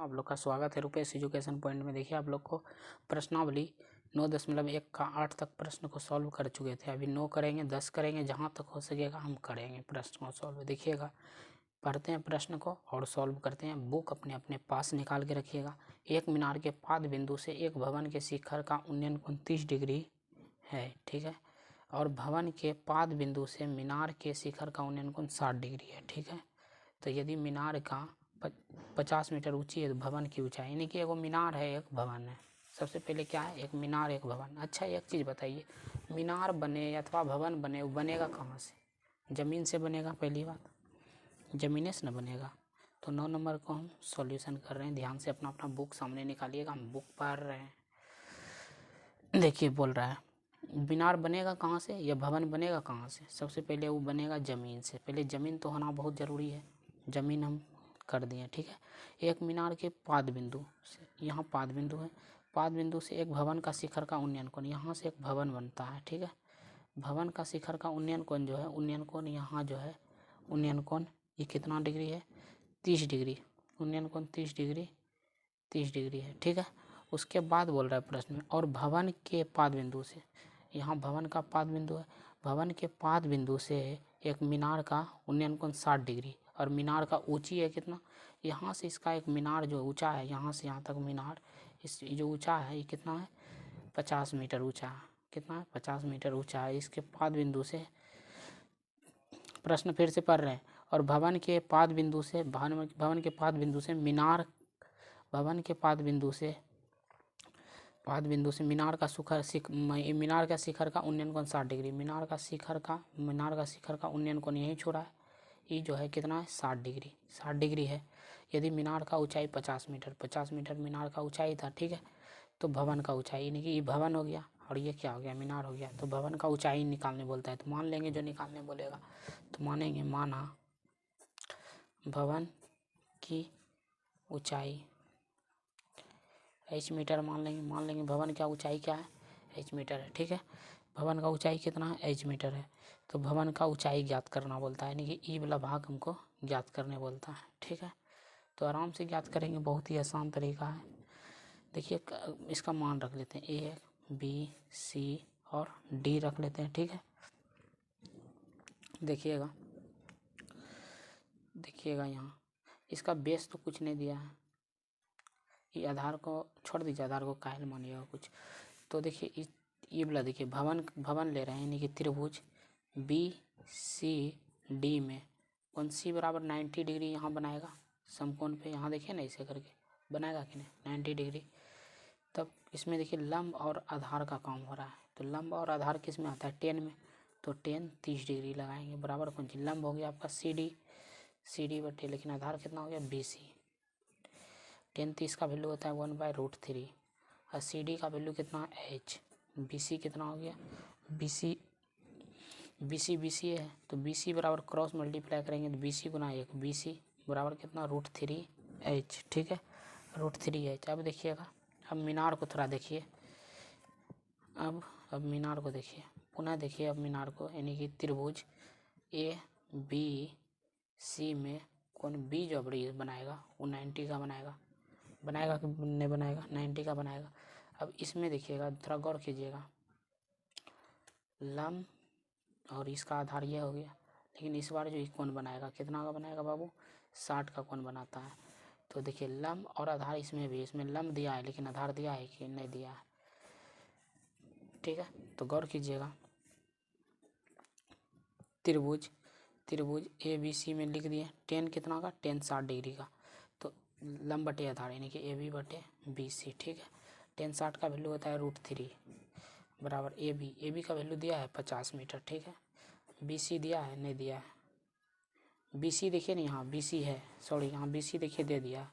आप लोग का स्वागत है रुपेश एजुकेशन पॉइंट में। देखिए आप लोग को प्रश्नावली 9.1 का 8 तक प्रश्न को सॉल्व कर चुके थे। अभी 9 करेंगे, 10 करेंगे, जहाँ तक हो सकेगा हम करेंगे प्रश्न को सॉल्व। देखिएगा, पढ़ते हैं प्रश्न को और सॉल्व करते हैं। बुक अपने अपने पास निकाल के रखिएगा। एक मीनार के पाद बिंदु से एक भवन के शिखर का उन्नयन कोण 30 डिग्री है, ठीक है। और भवन के पाद बिंदु से मीनार के शिखर का उन्नयन कोण 60 डिग्री है, ठीक है। तो यदि मीनार का 50 मीटर ऊंची है तो भवन की ऊंचाई, यानी कि एगो मीनार है, एक भवन है। सबसे पहले क्या है, एक मीनार एक भवन। अच्छा एक चीज़ बताइए, मीनार बने अथवा भवन बने, वो बनेगा कहाँ से? ज़मीन से बनेगा, पहली बात ज़मीन से न बनेगा। तो 9 नंबर को हम सॉल्यूशन कर रहे हैं। ध्यान से अपना अपना बुक सामने निकालिएगा, हम बुक पढ़ रहे हैं। देखिए बोल रहा है मीनार बनेगा कहाँ से या भवन बनेगा कहाँ से? सबसे पहले वो बनेगा ज़मीन से। पहले ज़मीन तो होना बहुत ज़रूरी है, ज़मीन हम कर दिए, ठीक है। एक मीनार के पाद बिंदु से, यहाँ पाद बिंदु है, पाद बिंदु से एक भवन का शिखर का उन्नयन कोण, यहाँ से एक भवन बनता है, ठीक है। भवन का शिखर का उन्नयन कोण जो है, उन्नयन कोण यहाँ जो है, उन्नयन कोण ये कितना डिग्री है? 30 डिग्री। उन्नयन कोण 30 डिग्री, 30 डिग्री है, ठीक है। उसके बाद बोल रहा है प्रश्न में, और भवन के पाद बिंदु से, यहाँ भवन का पाद बिंदु है, भवन के पाद बिंदु से एक मीनार का उन्नयन कोण 60 डिग्री। और मीनार का ऊंची है कितना? यहाँ से इसका एक मीनार जो ऊंचा है, यहाँ से यहाँ तक मीनार इस जो ऊंचा है ये कितना है? 50 मीटर ऊंचा है। कितना है? 50 मीटर ऊंचा है। इसके पाद बिंदु से, प्रश्न फिर से पढ़ रहे हैं, और भवन के पाद बिंदु से, भवन के पाद बिंदु से मीनार, भवन के पाद बिंदु से मीनार का मीनार का शिखर का उन्नयन कोण 60 डिग्री। मीनार का शिखर का उन्नयन कोण यही छोड़ा है, ये जो है कितना है? 60 डिग्री, 60 डिग्री है। यदि मीनार का ऊंचाई 50 मीटर मीनार का ऊंचाई था, ठीक है। तो भवन का ऊंचाई, यानी कि ये भवन हो गया और ये क्या हो गया? मीनार हो गया। तो भवन का ऊंचाई निकालने बोलता है, तो मान लेंगे जो निकालने बोलेगा तो मानेंगे। माना भवन की ऊंचाई h मीटर मान लेंगे भवन का ऊंचाई क्या है? h मीटर है, ठीक है। भवन का ऊंचाई कितना है? h मीटर है। तो भवन का ऊंचाई ज्ञात करना बोलता है, यानी कि ई वाला भाग हमको ज्ञात करने बोलता है, ठीक है। तो आराम से ज्ञात करेंगे, बहुत ही आसान तरीका है। देखिए इसका मान रख लेते हैं, ए बी सी और डी रख लेते हैं, ठीक है। देखिएगा यहाँ इसका बेस तो कुछ नहीं दिया है, ये आधार को छोड़ दीजिए, आधार को कायल मानिएगा कुछ। तो देखिए ये वाला देखिए, भवन ले रहे हैं, यानी कि त्रिभुज बी सी डी में कोण सी बराबर 90 डिग्री यहाँ बनाएगा समकोण पे। यहाँ देखिए ना, ऐसे करके बनाएगा कि नहीं? 90 डिग्री। तब इसमें देखिए लंब और आधार का काम हो रहा है, तो लंब और आधार किस में आता है? 10 में। तो 10 30 डिग्री लगाएंगे, बराबर कौन सी? लंब हो गया आपका सी डी बटे, लेकिन आधार कितना हो गया? B C. 10 30 का वैल्यू होता है 1/√3 और सी डी का वैल्यू कितना? h। बी सी कितना हो गया? बी सी है, तो बी सी बराबर क्रॉस मल्टीप्लाई करेंगे तो बी सी गुना 1, बी सी बराबर कितना? √3h, ठीक है, √3h। अब देखिएगा, अब मीनार को थोड़ा देखिए, अब मीनार को देखिए, पुनः देखिए अब मीनार को, यानी कि त्रिभुज ए बी सी में कोण बी जो बड़ी बनाएगा वो 90 का बनाएगा कि नहीं बनाएगा? 90 का बनाएगा। अब इसमें देखिएगा, थोड़ा गौर कीजिएगा, लंब और इसका आधार ये हो गया, लेकिन इस बार जो ये कोण बनाएगा कितना का बनाएगा बाबू? 60 का कोण बनाता है। तो देखिए लंब और आधार इसमें भी, इसमें लंब दिया है लेकिन आधार दिया है कि नहीं दिया है, ठीक है। तो गौर कीजिएगा, त्रिभुज ए बी सी में लिख दिए 10 कितना का? 10 60 डिग्री का। तो लंब बटे आधार, यानी कि ए बी बटे बी सी, ठीक है। 10 60 का वैल्यू होता है √3 बराबर ए बी का वैल्यू दिया है 50 मीटर, ठीक है। बी सी दिया है? नहीं दिया है। बी सी देखिए ना, यहाँ बी सी है, सॉरी यहाँ बी सी देखिए दे दिया।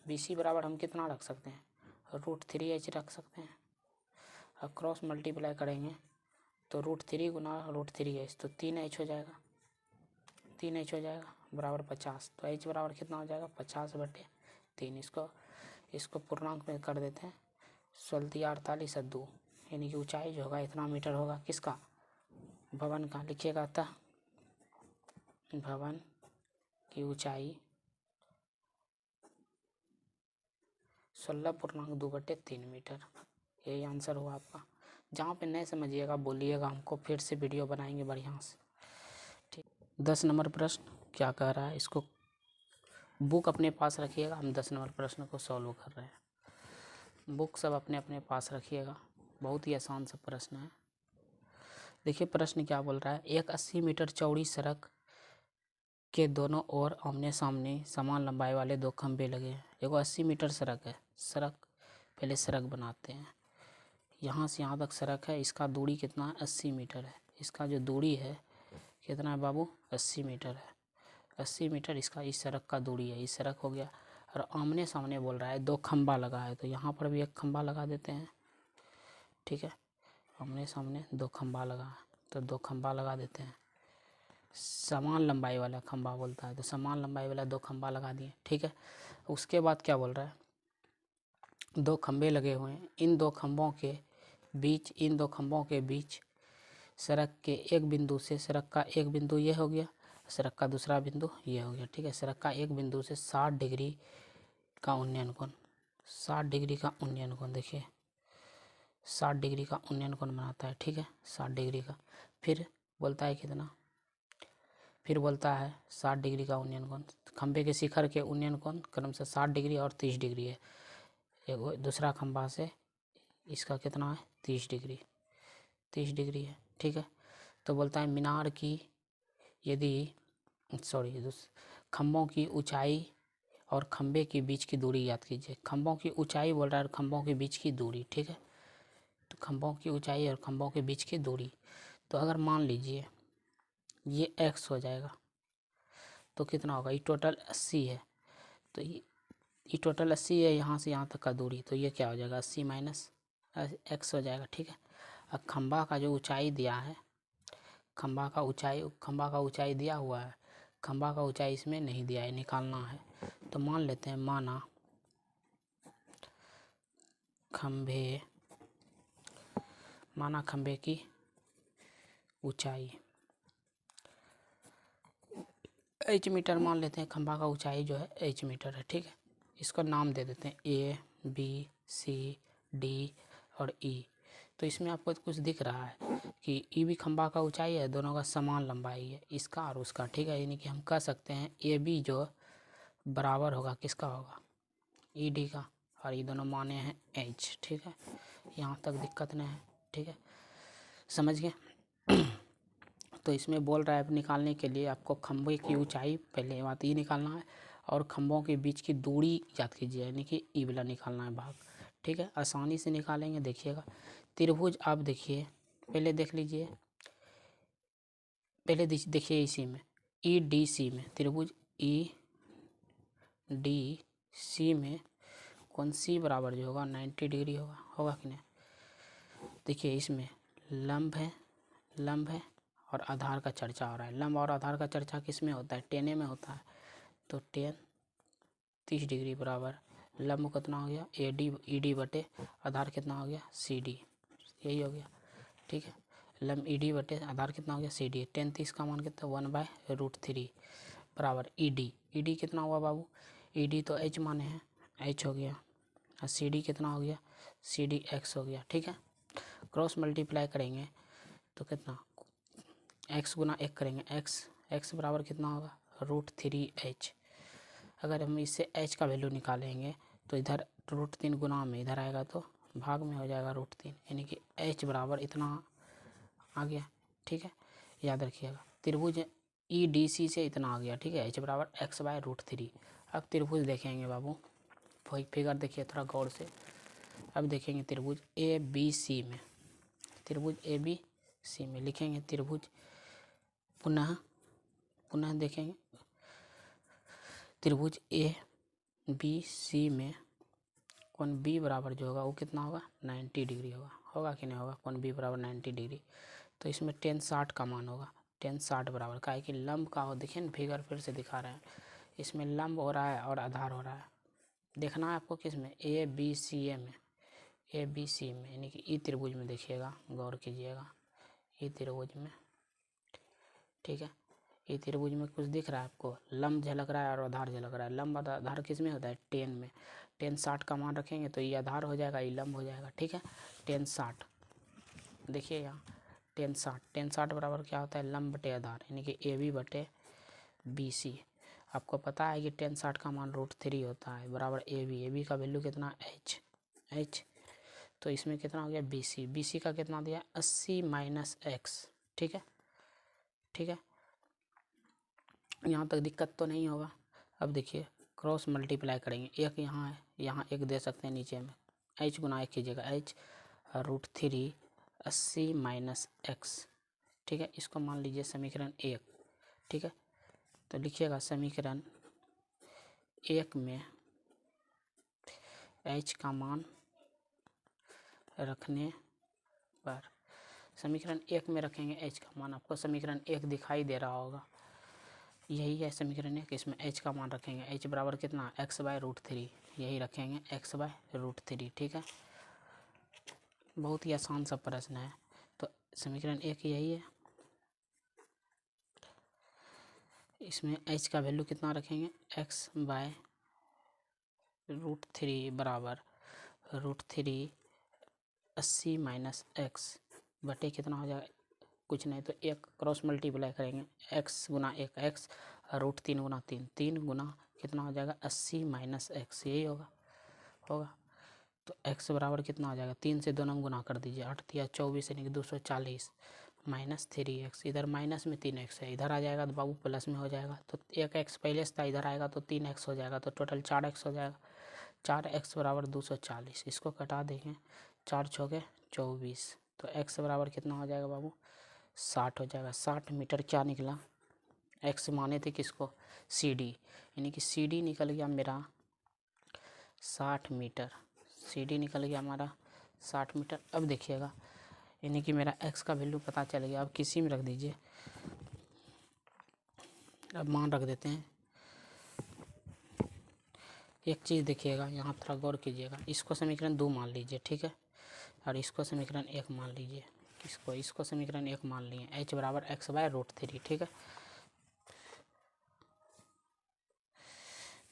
बी सी बराबर हम कितना रख सकते हैं? √3h रख सकते हैं। अब क्रॉस मल्टीप्लाई करेंगे तो √3 गुना √3h, तो 3h हो जाएगा, 3h हो जाएगा बराबर 50। तो h बराबर कितना हो जाएगा? 50/3। इसको पूर्णांक में कर देते हैं, 16 48 और 2, यानी कि ऊंचाई जो होगा इतना मीटर होगा। किसका? भवन का। लिखिएगा, अतः भवन की ऊंचाई 16.2/3 मीटर, यही आंसर हुआ आपका। जहाँ पे नहीं समझिएगा बोलिएगा हमको, फिर से वीडियो बनाएंगे बढ़िया से। ठीक, 10 नंबर प्रश्न क्या कह रहा है, इसको बुक अपने पास रखिएगा। हम 10 नंबर प्रश्न को सॉल्व कर रहे हैं। बुक सब अपने अपने पास रखिएगा, बहुत ही आसान सा प्रश्न है। देखिए प्रश्न क्या बोल रहा है, एक 80 मीटर चौड़ी सड़क के दोनों ओर आमने सामने समान लंबाई वाले दो खंभे लगे हैं। देखो 80 मीटर सड़क है, पहले सड़क बनाते हैं। यहाँ से यहाँ तक सड़क है, इसका दूरी कितना है, 80 मीटर है। इसका जो दूरी है कितना है बाबू, 80 मीटर है। 80 मीटर इसका इस सड़क का दूरी है, इस सड़क हो गया। और आमने सामने बोल रहा है दो खंभा लगा है, तो यहाँ पर भी एक खंभा लगा देते हैं। ठीक है, आमने सामने दो खंभा लगा है, तो दो खंभा लगा देते हैं। समान लंबाई वाला खंभा बोलता है, तो समान लंबाई वाला दो खंभा लगा दिए। ठीक है, उसके बाद क्या बोल रहा है, दो खंभे लगे हुए हैं, इन दो खंभों के बीच सड़क के एक बिंदु से, सड़क का एक बिंदु ये हो गया, सड़क का दूसरा बिंदु ये हो गया। ठीक है, सड़क का एक बिंदु से 60 डिग्री का उन्नयन कोण, 60 डिग्री का उन्नयन कोण, देखिए 60 डिग्री का उन्नयन कोण बनाता है। ठीक है, 60 डिग्री का। फिर बोलता है कितना, फिर बोलता है 60 डिग्री का उन्नयन कोण, खंभे के शिखर के उन्नयन कोण क्रमशः 60 डिग्री और 30 डिग्री है। एक दूसरा खंभा से इसका कितना है, 30 डिग्री है। ठीक है, तो बोलता है मीनार की यदि खंभों की ऊंचाई और खंभे के बीच की दूरी याद कीजिए। खंभों की ऊंचाई बोल रहा है और खंभों के बीच की दूरी। ठीक है, तो खंभों की ऊंचाई और खंभों के बीच की दूरी, तो अगर मान लीजिए ये x हो जाएगा तो कितना होगा, ये टोटल 80 है, तो ये टोटल 80 है, यहाँ से यहाँ तक का दूरी, तो ये क्या हो जाएगा, 80 माइनस x हो जाएगा। ठीक है, अब खंभा का जो ऊंचाई दिया है, खंभा का ऊंचाई दिया हुआ है, खंभा का ऊंचाई इसमें नहीं दिया है, निकालना है। तो मान लेते हैं, माना खंभे की ऊंचाई h मीटर मान लेते हैं, खंभा का ऊंचाई जो है h मीटर है। ठीक है, इसको नाम दे देते हैं A, B, C, D और E। तो इसमें आपको कुछ दिख रहा है कि E भी खंभा का ऊंचाई है, दोनों का समान लंबाई है, इसका और उसका। ठीक है, यानी कि हम कह सकते हैं AB जो बराबर होगा किसका होगा, ED का, और ये दोनों माने हैं H। ठीक है, यहाँ तक दिक्कत नहीं है। ठीक है, समझ गए। तो इसमें बोल रहा है निकालने के लिए आपको खंभे की ऊंचाई पहले बात ये निकालना है, और खंभों के बीच की दूरी याद कीजिए, यानी कि ई वाला निकालना है भाग। ठीक है, आसानी से निकालेंगे। देखिएगा त्रिभुज, आप देखिए पहले देख लीजिए, पहले देखिए इसी में EDC में, त्रिभुज EDC में कौन सी बराबर जो होगा 90 डिग्री होगा कि नहीं। देखिए इसमें लंब है और आधार का चर्चा हो रहा है। लंब और आधार का चर्चा किस में होता है, टेने में होता है। तो टेन 30 डिग्री बराबर लंब कितना हो गया, ED बटे आधार कितना हो गया, CD, यही हो गया। ठीक है, लंब ED बटे आधार कितना हो गया, CD। 10 30 का मान कितना, 1/√3 बराबर ED कितना हुआ बाबू, ED तो H माने हैं, H हो गया, और CD कितना हो गया, CD X हो गया। ठीक है, क्रॉस मल्टीप्लाई करेंगे तो कितना, x गुना 1 करेंगे, x बराबर कितना होगा, √3h। अगर हम इससे h का वैल्यू निकालेंगे तो इधर √3 गुना में इधर आएगा तो भाग में हो जाएगा √3, यानी कि h बराबर इतना आ गया। ठीक है, याद रखिएगा त्रिभुज EDC से इतना आ गया। ठीक है, h बराबर x/√3। अब त्रिभुज देखेंगे बाबू, फिगर देखिए थोड़ा गौर से। अब देखेंगे त्रिभुज ABC में, त्रिभुज ABC में लिखेंगे त्रिभुज, पुनः देखेंगे त्रिभुज ABC में कोण B बराबर जो होगा वो कितना होगा, 90 डिग्री होगा कि नहीं होगा, कोण B बराबर 90 डिग्री। तो इसमें tan 60 का मान होगा, tan 60 बराबर का है कि लंब का हो। देखिए फिगर फिर से दिखा रहे हैं, इसमें लंब हो रहा है और आधार हो रहा है। देखना है आपको किस में, ABC में, यानी कि ई त्रिभुज में। देखिएगा गौर कीजिएगा, ई त्रिभुज में। ठीक है, ये त्रिभुज में कुछ दिख रहा है आपको, लंब झलक रहा है और आधार झलक रहा है। लंब आधार किस में होता है, 10 में। tan 60 का मान रखेंगे तो ये आधार हो जाएगा, ये लंब हो जाएगा। ठीक है, tan 60 देखिए यहाँ tan 60 बराबर क्या होता है, लंब बटे आधार, यानी कि AB बटे BC। आपको पता है कि tan 60 का मान √3 होता है, बराबर AB का वैल्यू कितना H। तो इसमें कितना हो गया BC का कितना दिया 80 माइनस x। ठीक है, यहाँ तक दिक्कत तो नहीं होगा। अब देखिए क्रॉस मल्टीप्लाई करेंगे, एक यहाँ है, यहाँ एक दे सकते हैं नीचे में, h गुना एक कीजिएगा, h √3 80 माइनस x। ठीक है, इसको मान लीजिए समीकरण 1। ठीक है, तो लिखिएगा समीकरण 1 में h का मान रखने पर, समीकरण 1 में रखेंगे h का मान, आपको समीकरण 1 दिखाई दे रहा होगा, यही है समीकरण 1। इसमें h का मान रखेंगे, h बराबर कितना x/√3, यही रखेंगे x/√3। ठीक है, बहुत ही आसान सा प्रश्न है। तो समीकरण 1 यही है, इसमें h का वैल्यू कितना रखेंगे x/√3 बराबर √3 80 माइनस x बटे कितना हो जाएगा, कुछ नहीं तो एक क्रॉस मल्टीप्लाई करेंगे, x गुना 1 x √3 गुना 3 गुना कितना हो जाएगा 80 माइनस x, यही होगा। तो x बराबर कितना हो जाएगा, 3 से 2 नंग गुना कर दीजिए, 8 या 24 यानी कि 240 माइनस 3x, इधर माइनस में 3x है, इधर आ जाएगा तो बाबू प्लस में हो जाएगा। तो 1x पहले से था, इधर आएगा तो 3x हो जाएगा, तो टोटल 4x हो जाएगा। 4x बराबर 240, इसको कटा देंगे, 4 छोके 24, तो x बराबर कितना हो जाएगा बाबू 60 हो जाएगा। 60 मीटर क्या निकला, x माने थे किसको CD, यानी कि CD निकल गया मेरा 60 मीटर, CD निकल गया हमारा 60 मीटर। अब देखिएगा, यानी कि मेरा x का वैल्यू पता चल गया। अब किसी में रख दीजिए, अब मान रख देते हैं। एक चीज़ देखिएगा, यहाँ थोड़ा गौर कीजिएगा, इसको समीकरण 2 मान लीजिए। ठीक है, और इसको समीकरण 1 मान लीजिए, इसको समीकरण 1 मान लिए, h बराबर x/√3। ठीक है,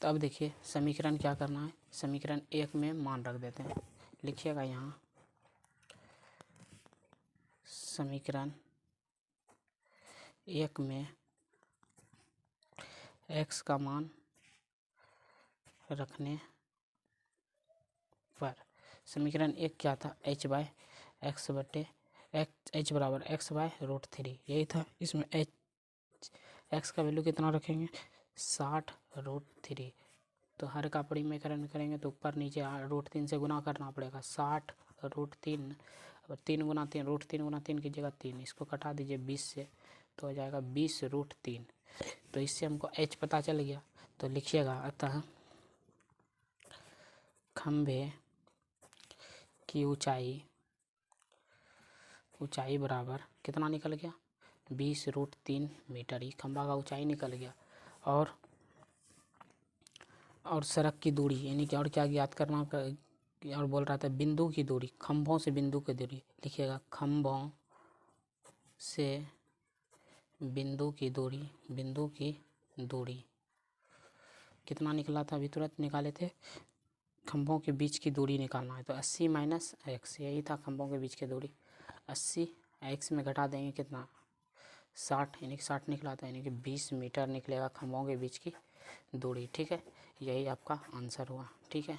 तो अब देखिए समीकरण क्या करना है, समीकरण 1 में मान रख देते हैं। लिखिएगा यहाँ समीकरण 1 में x का मान रखने पर, समीकरण 1 क्या था h बराबर x/√3, यही था। इसमें x का वैल्यू कितना रखेंगे 60√3, तो हर का परिमेयकरण करेंगे तो ऊपर नीचे √3 से गुना करना पड़ेगा, 60√3, अब 3 गुना 3 √3 गुना 3 की जगह 3, इसको कटा दीजिए 20 से, तो हो जाएगा 20√3। तो इससे हमको h पता चल गया। तो लिखिएगा, अतः खंभे की ऊंचाई बराबर कितना निकल गया 20√3 मीटर, ये खंभा का ऊंचाई निकल गया। और सड़क की दूरी, यानी कि और क्या ज्ञात करना, और बोल रहा था बिंदु की दूरी, खंभों से बिंदु की दूरी। लिखिएगा खंभों से बिंदु की दूरी कितना निकला था, अभी तुरंत निकाले थे, खंभों के बीच की दूरी निकालना है, तो 80 माइनस x, यही था खंभों के बीच की दूरी। 80 x में घटा देंगे कितना 60, यानी कि 60 निकला था, यानी कि 20 मीटर निकलेगा खंभों के बीच की दूरी। ठीक है, यही आपका आंसर हुआ। ठीक है।